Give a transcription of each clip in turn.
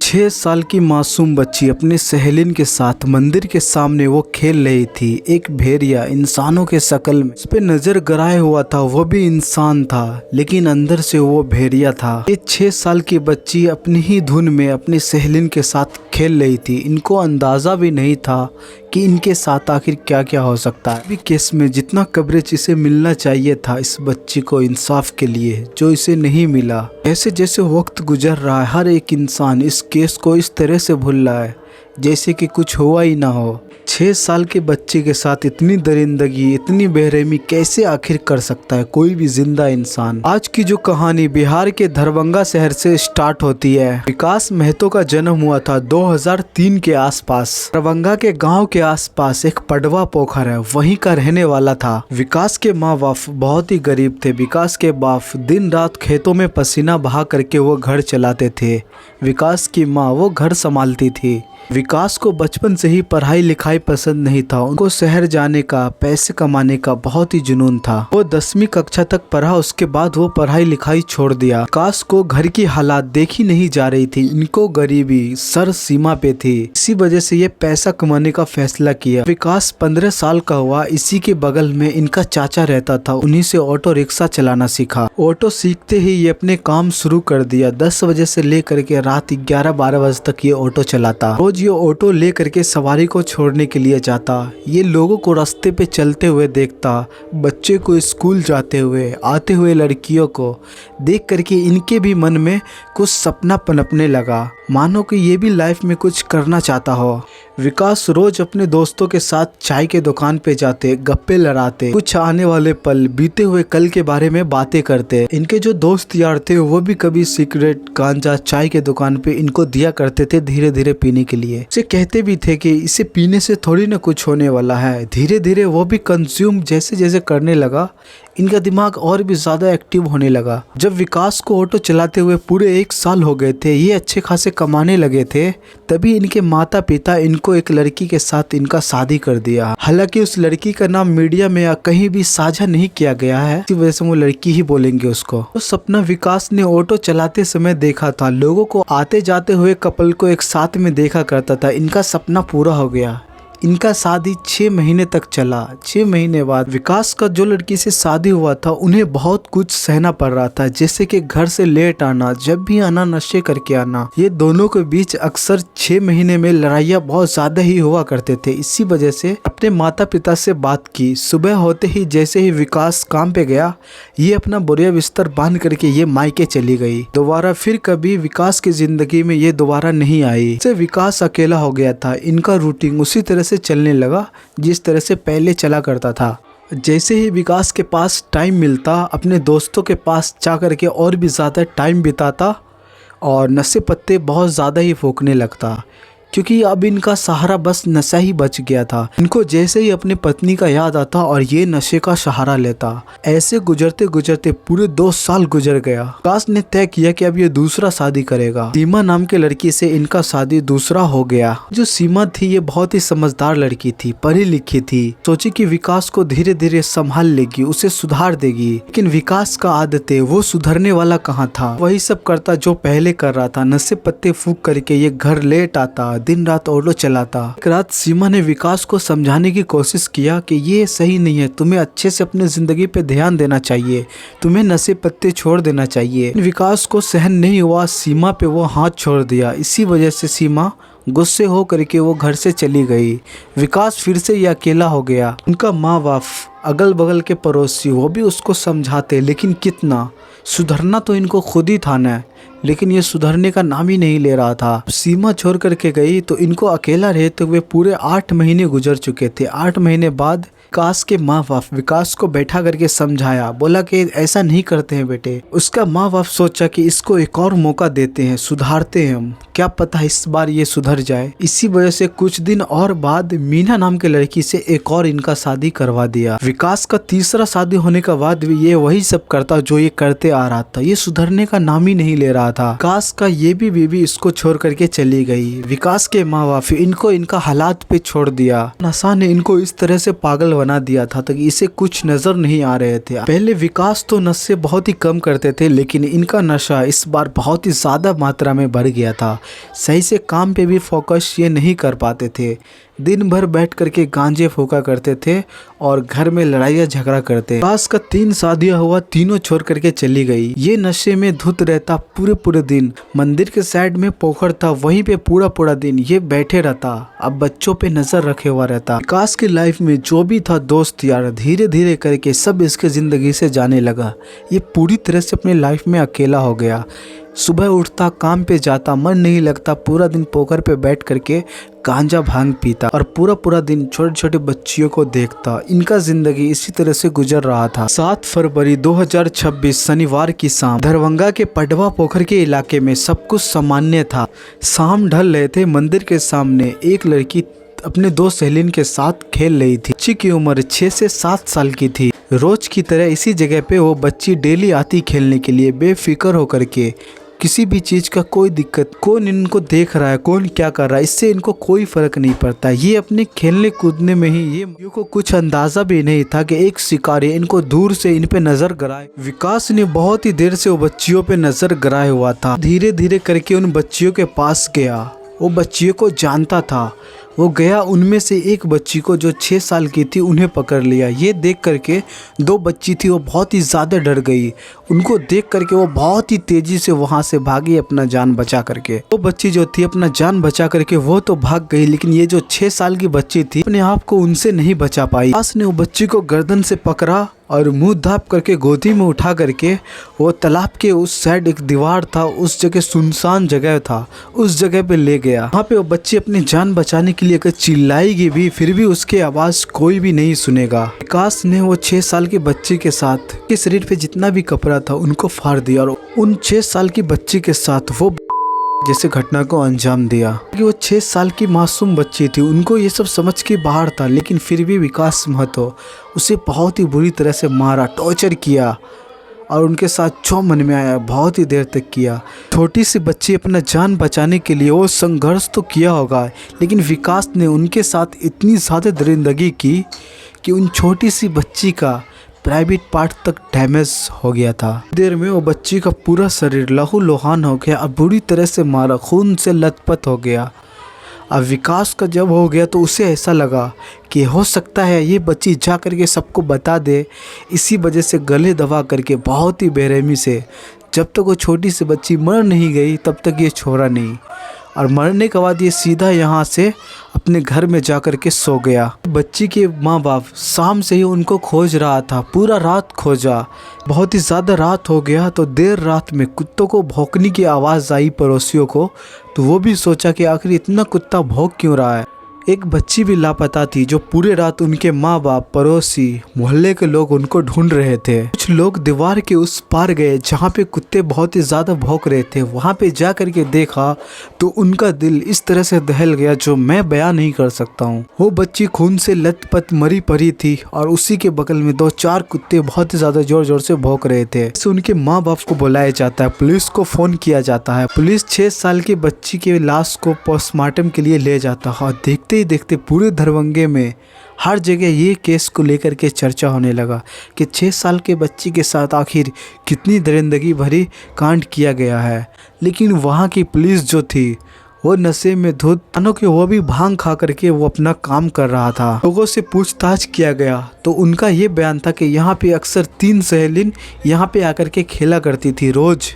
6 साल की मासूम बच्ची अपनी सहेलिन के साथ मंदिर के सामने वो खेल रही थी। एक भेड़िया इंसानों के शक्ल में उस पे नजर गड़ाए हुआ था। वो भी इंसान था लेकिन अंदर से वो भेड़िया था। ये 6 साल की बच्ची अपनी ही धुन में अपनी सहेलिन के साथ खेल रही थी। इनको अंदाजा भी नहीं था कि इनके साथ आखिर क्या क्या हो सकता है। अभी केस में जितना कवरेज इसे मिलना चाहिए था इस बच्ची को इंसाफ के लिए, जो इसे नहीं मिला। जैसे जैसे वक्त गुजर रहा है हर एक इंसान इस केस को इस तरह से भूल रहा है जैसे कि कुछ हुआ ही ना हो। 6 साल के बच्चे के साथ इतनी दरिंदगी, इतनी बेरहमी कैसे आखिर कर सकता है कोई भी जिंदा इंसान। आज की जो कहानी बिहार के दरभंगा शहर से स्टार्ट होती है। विकास महतो का जन्म हुआ था 2003 के आसपास। दरभंगा के गांव के आसपास एक पडवा पोखर है, वहीं का रहने वाला था। विकास के माँ बाप बहुत ही गरीब थे। विकास के बाप दिन रात खेतों में पसीना बहा करके वो घर चलाते थे। विकास की माँ वो घर संभालती थी। विकास को बचपन से ही पढ़ाई लिखाई पसंद नहीं था। उनको शहर जाने का, पैसे कमाने का बहुत ही जुनून था। वो 10वीं कक्षा तक पढ़ा, उसके बाद वो पढ़ाई लिखाई छोड़ दिया। विकास को घर की हालात देखी नहीं जा रही थी। इनको गरीबी सर सीमा पे थी। इसी वजह से ये पैसा कमाने का फैसला किया। विकास 15 साल का हुआ। इसी के बगल में इनका चाचा रहता था, उन्हीं से ऑटो रिक्शा चलाना सीखा। ऑटो सीखते ही ये अपने काम शुरू कर दिया। 10 बजे से लेकर के रात 11-12 बजे तक ये ऑटो चलाता। ये ऑटो ले करके सवारी को छोड़ने के लिए जाता। ये लोगों को रास्ते पे चलते हुए देखता, बच्चे को स्कूल जाते हुए, आते हुए लड़कियों को देख करके इनके भी मन में कुछ सपना पनपने लगा, मानो कि ये भी लाइफ में कुछ करना चाहता हो। विकास रोज अपने दोस्तों के साथ चाय के दुकान पे जाते, गप्पे लड़ाते, कुछ आने वाले पल, बीते हुए कल के बारे में बातें करते। इनके जो दोस्त यार थे वो भी कभी सिगरेट, गांजा चाय के दुकान पे इनको दिया करते थे धीरे धीरे पीने के लिए। इसे कहते भी थे कि इसे पीने से थोड़ी ना कुछ होने वाला है। धीरे धीरे वो भी कंज्यूम जैसे जैसे करने लगा, इनका दिमाग और भी ज्यादा एक्टिव होने लगा। जब विकास को ऑटो चलाते हुए पूरे 1 साल हो गए थे, ये अच्छे खासे कमाने लगे थे, तभी इनके माता पिता इनको एक लड़की के साथ इनका शादी कर दिया। हालांकि उस लड़की का नाम मीडिया में या कहीं भी साझा नहीं किया गया है, इसी वजह से वो लड़की ही बोलेंगे उसको। तो सपना विकास ने ऑटो चलाते समय देखा था। लोगों को आते जाते हुए कपल को एक साथ में देखा करता था। इनका सपना पूरा हो गया। इनका शादी 6 महीने तक चला। 6 महीने बाद विकास का जो लड़की से शादी हुआ था उन्हें बहुत कुछ सहना पड़ रहा था, जैसे कि घर से लेट आना, जब भी आना नशे करके आना। ये दोनों के बीच अक्सर 6 महीने में लड़ाइयाँ बहुत ज्यादा ही हुआ करते थे। इसी वजह से अपने माता पिता से बात की। सुबह होते ही जैसे ही विकास काम पे गया, ये अपना बोरिया बिस्तर बांध करके ये मायके चली गई। दोबारा फिर कभी विकास की जिंदगी में ये दोबारा नहीं आई। इससे विकास अकेला हो गया था। इनका रूटीन उसी तरह से चलने लगा जिस तरह से पहले चला करता था। जैसे ही विकास के पास टाइम मिलता, अपने दोस्तों के पास जा करके और भी ज़्यादा टाइम बिताता और नशे पत्ते बहुत ज़्यादा ही फूकने लगता, क्योंकि अब इनका सहारा बस नशा ही बच गया था। इनको जैसे ही अपनी पत्नी का याद आता और ये नशे का सहारा लेता। ऐसे गुजरते गुजरते पूरे 2 साल गुजर गया। विकास ने तय किया कि अब ये दूसरा शादी करेगा। सीमा नाम के लड़की से इनका शादी दूसरा हो गया। जो सीमा थी ये बहुत ही समझदार लड़की थी, पढ़ी लिखी थी। सोची कि विकास को धीरे धीरे संभाल लेगी, उसे सुधार देगी। लेकिन विकास का आदत है, वो सुधरने वाला कहाँ था। वही सब करता जो पहले कर रहा था। नशे पत्ते फूक करके ये घर लेट आता, दिन रात ऑटो चलाता। एक रात सीमा ने विकास को समझाने की कोशिश किया कि ये सही नहीं है, तुम्हें अच्छे से अपनी जिंदगी पे ध्यान देना चाहिए, तुम्हें नशे पत्ते छोड़ देना चाहिए। विकास को सहन नहीं हुआ, सीमा पे वो हाथ छोड़ दिया। इसी वजह से सीमा गुस्से हो करके वो घर से चली गई। विकास फिर से ये अकेला हो गया। उनका माँ बाप, अगल बगल के पड़ोसी, वो भी उसको समझाते, लेकिन कितना सुधरना तो इनको खुद ही था ना, लेकिन ये सुधरने का नाम ही नहीं ले रहा था। सीमा छोड़ करके गई तो इनको अकेला रहते हुए पूरे 8 महीने गुजर चुके थे। 8 महीने बाद विकास के माँ बाप विकास को बैठा करके समझाया, बोला कि ऐसा नहीं करते हैं बेटे। उसका माँ बाप सोचा कि इसको एक और मौका देते हैं, सुधारते हैं हम, क्या पता इस बार ये सुधर जाए। इसी वजह से कुछ दिन और बाद मीना नाम के लड़की से एक और इनका शादी करवा दिया। विकास का तीसरा शादी होने के बाद भी ये वही सब करता जो ये करते आ रहा था। ये सुधरने का नाम ही नहीं ले रहा था। विकास का ये भी बीवी इसको छोड़ करके चली गई। विकास के माँ बाप इनको इनका हालात पे छोड़ दिया। नशा ने इनको इस तरह से पागल बना दिया था ताकि इसे कुछ नजर नहीं आ रहे थे। पहले विकास तो नशे बहुत ही कम करते थे, लेकिन इनका नशा इस बार बहुत ही ज़्यादा मात्रा में बढ़ गया था। सही से काम पे भी फोकस ये नहीं कर पाते थे। दिन भर बैठ करके गांजे फूका करते थे और घर में लड़ाइयाँ झगड़ा करते। विकास का 3 शादियाँ हुआ, तीनों छोड़ करके चली गई। ये नशे में धुत रहता पूरे दिन। मंदिर के साइड में पोखर था, वहीं पे पूरा दिन ये बैठे रहता। अब बच्चों पे नजर रखे हुआ रहता। विकास की लाइफ में जो भी था दोस्त यार, धीरे धीरे करके सब इसके जिंदगी से जाने लगा। ये पूरी तरह से अपनी लाइफ में अकेला हो गया। सुबह उठता, काम पे जाता, मन नहीं लगता, पूरा दिन पोखर पे बैठ करके गांजा भांग पीता और पूरा दिन छोटे छोटे बच्चियों को देखता। इनका जिंदगी इसी तरह से गुजर रहा था। 7 फरवरी 2026 शनिवार की शाम दरभंगा के पडवा पोखर के इलाके में सब कुछ सामान्य था। शाम ढल रहे थे। मंदिर के सामने एक लड़की अपने 2 सहेलियों के साथ खेल रही थी। बच्ची की उम्र 6 से 7 साल की थी। रोज की तरह इसी जगह पे वो बच्ची डेली आती खेलने के लिए, बेफिक्र होकर के। किसी भी चीज़ का कोई दिक्कत, कौन इनको देख रहा है, कौन क्या कर रहा है, इससे इनको कोई फर्क नहीं पड़ता। ये अपने खेलने कूदने में ही ये को कुछ अंदाजा भी नहीं था कि एक शिकारी इनको दूर से इन पे नजर गड़ाए। विकास ने बहुत ही देर से वो बच्चियों पे नजर गड़ाए हुआ था। धीरे धीरे करके उन बच्चियों के पास गया। वो बच्चियों को जानता था। वो गया, उनमें से एक बच्ची को जो 6 साल की थी उन्हें पकड़ लिया। ये देख करके 2 बच्ची थी, वो बहुत ही ज़्यादा डर गई। उनको देख करके वो बहुत ही तेज़ी से वहाँ से भागी अपना जान बचा करके। वो बच्ची जो थी अपना जान बचा करके वो तो भाग गई, लेकिन ये जो 6 साल की बच्ची थी अपने आप को उनसे नहीं बचा पाई। विकास ने वो बच्ची को गर्दन से पकड़ा और मुंह धाप करके गोदी में उठा करके वो तालाब के उस साइड एक दीवार था, उस जगह सुनसान जगह था, उस जगह पे ले गया। वहाँ पे वो बच्ची अपनी जान बचाने के लिए अगर चिल्लाएगी भी, फिर भी उसकी आवाज कोई भी नहीं सुनेगा। विकास ने वो 6 साल की बच्ची के साथ के शरीर पे जितना भी कपड़ा था उनको फाड़ दिया और उन 6 साल की बच्ची के साथ वो जैसे घटना को अंजाम दिया। कि वो 6 साल की मासूम बच्ची थी, उनको ये सब समझ के बाहर था, लेकिन फिर भी विकास महतो उसे बहुत ही बुरी तरह से मारा, टॉर्चर किया और उनके साथ जो मन में आया बहुत ही देर तक किया। छोटी सी बच्ची अपना जान बचाने के लिए वो संघर्ष तो किया होगा, लेकिन विकास ने उनके साथ इतनी ज़्यादा दरिंदगी की कि उन छोटी सी बच्ची का प्राइवेट पार्ट तक डैमेज हो गया था। देर में वो बच्ची का पूरा शरीर लहू लुहान हो गया और बुरी तरह से मारा, खून से लथपथ हो गया। अब विकास का जब हो गया तो उसे ऐसा लगा कि हो सकता है ये बच्ची जा करके सबको बता दे। इसी वजह से गले दबा करके बहुत ही बेरहमी से, जब तक वो छोटी सी बच्ची मर नहीं गई तब तक ये छोड़ा नहीं, और मरने के बाद ये सीधा यहाँ से अपने घर में जा कर के सो गया। बच्ची के माँ बाप शाम से ही उनको खोज रहा था, पूरा रात खोजा। बहुत ही ज़्यादा रात हो गया तो देर रात में कुत्तों को भौंकने की आवाज़ आई पड़ोसियों को, तो वो भी सोचा कि आखिर इतना कुत्ता भौंक क्यों रहा है। एक बच्ची भी लापता थी जो पूरे रात उनके माँ बाप, पड़ोसी, मोहल्ले के लोग उनको ढूंढ रहे थे। कुछ लोग दीवार के उस पार गए जहाँ पे कुत्ते बहुत ही ज़्यादा भौंक रहे थे। वहाँ पे जा करके देखा तो उनका दिल इस तरह से दहल गया जो मैं बयान नहीं कर सकता हूँ। वो बच्ची खून से लथपथ मरी पड़ी थी और उसी के बगल में 2-4 कुत्ते बहुत ही ज़्यादा जोर जोर से भौंक रहे थे। इससे उनके माँ बाप को बुलाया जाता है, पुलिस को फ़ोन किया जाता है। पुलिस 6 साल की बच्ची के लाश को पोस्टमार्टम के लिए ले जाता है और देखते ही देखते पूरे दरभंगे में हर जगह ये केस को लेकर के चर्चा होने लगा कि 6 साल के बच्ची के साथ आखिर कितनी दरिंदगी भरी कांड किया गया है। लेकिन वहाँ की पुलिस जो थी वो नशे में धुत, मानो कि वो भी भांग खा करके वो अपना काम कर रहा था। लोगों से पूछताछ किया गया तो उनका ये बयान था कि यहाँ पे अक्सर 3 सहेलिन यहाँ पे आकर के खेला करती थी रोज।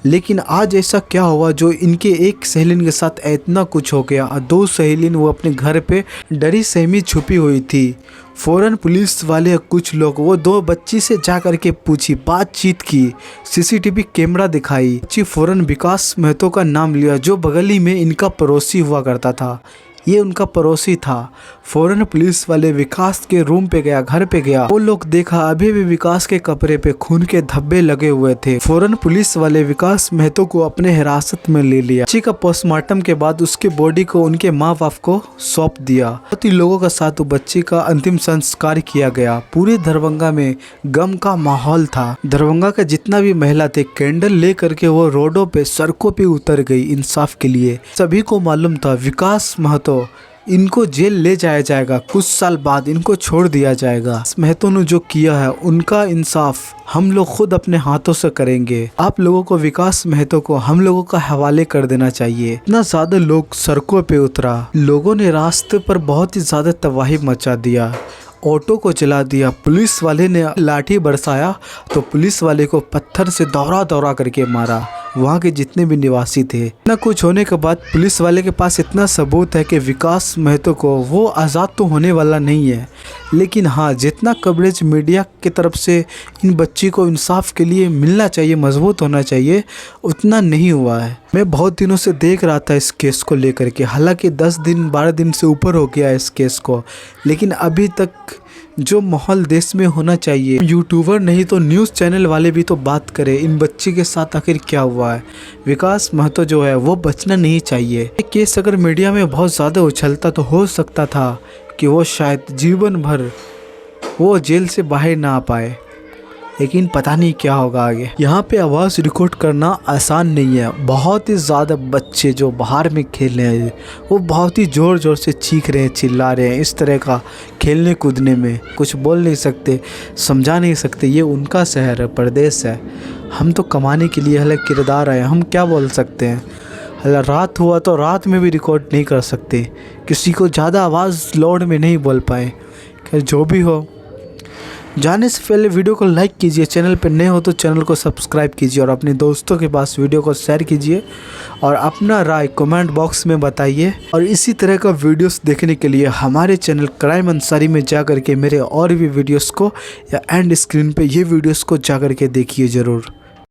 लेकिन आज ऐसा क्या हुआ जो इनके एक सहेलिन के साथ इतना कुछ हो गया और 2 सहेलिन वो अपने घर पे डरी सहमी छुपी हुई थी। फौरन पुलिस वाले कुछ लोग वो 2 बच्ची से जा कर के पूछी, बातचीत की, सीसीटीवी कैमरा दिखाई। बच्ची फौरन विकास महतो का नाम लिया जो बगल ही में इनका पड़ोसी हुआ करता था। ये उनका पड़ोसी था। फौरन पुलिस वाले विकास के रूम पे गया, घर पे गया। वो लोग देखा अभी भी विकास के कपड़े पे खून के धब्बे लगे हुए थे। फौरन पुलिस वाले विकास महतो को अपने हिरासत में ले लिया। बच्ची का पोस्टमार्टम के बाद उसके बॉडी को उनके माँ बाप को सौंप दिया। बहुत ही लोगों का साथ बच्ची का अंतिम संस्कार किया गया। पूरे दरभंगा में गम का माहौल था। दरभंगा का जितना भी महिला थे कैंडल ले करके वो रोडों पे, सड़कों पे उतर गई इंसाफ के लिए। सभी को मालूम था विकास महतो इनको जेल ले जाया जाएगा, कुछ साल बाद इनको छोड़ दिया जाएगा। महतो ने जो किया है उनका इंसाफ हम लोग खुद अपने हाथों से करेंगे। आप लोगों को विकास महतो को हम लोगों का हवाले कर देना चाहिए। इतना ज्यादा लोग सड़कों पे उतरा, लोगों ने रास्ते पर बहुत ही ज्यादा तबाही मचा दिया, ऑटो को जला दिया। पुलिस वाले ने लाठी बरसाया तो पुलिस वाले को पत्थर से दौड़ा दौड़ा करके मारा, वहाँ के जितने भी निवासी थे। इतना कुछ होने के बाद पुलिस वाले के पास इतना सबूत है कि विकास महतो को वो आज़ाद तो होने वाला नहीं है, लेकिन हाँ जितना कवरेज मीडिया की तरफ से इन बच्ची को इंसाफ के लिए मिलना चाहिए, मजबूत होना चाहिए, उतना नहीं हुआ है। मैं बहुत दिनों से देख रहा था इस केस को लेकर के, हालांकि 10 दिन 12 दिन से ऊपर हो गया इस केस को, लेकिन अभी तक जो माहौल देश में होना चाहिए, यूट्यूबर नहीं तो न्यूज़ चैनल वाले भी तो बात करें इन बच्ची के साथ आखिर क्या हुआ है। विकास महतो जो है वो बचना नहीं चाहिए। ये केस अगर मीडिया में बहुत ज़्यादा उछलता तो हो सकता था कि वो शायद जीवन भर वो जेल से बाहर ना आ पाए, लेकिन पता नहीं क्या होगा आगे। यहाँ पे आवाज़ रिकॉर्ड करना आसान नहीं है। बहुत ही ज़्यादा बच्चे जो बाहर में खेल रहे हैं वो बहुत ही ज़ोर ज़ोर से चीख रहे हैं, चिल्ला रहे हैं। इस तरह का खेलने कूदने में कुछ बोल नहीं सकते, समझा नहीं सकते। ये उनका शहर है, प्रदेश है। हम तो कमाने के लिए हल किरदार आए, हम क्या बोल सकते हैं। हल रात हुआ तो रात में भी रिकॉर्ड नहीं कर सकते, किसी को ज़्यादा आवाज़ लोड में नहीं बोल पाए। खैर जो भी हो, जाने से पहले वीडियो को लाइक कीजिए, चैनल पर नए हो तो चैनल को सब्सक्राइब कीजिए और अपने दोस्तों के पास वीडियो को शेयर कीजिए और अपना राय कमेंट बॉक्स में बताइए। और इसी तरह का वीडियोस देखने के लिए हमारे चैनल क्राइम अंसारी में जा कर के मेरे और भी वीडियोस को या एंड स्क्रीन पे ये वीडियोस को जा कर के देखिए ज़रूर।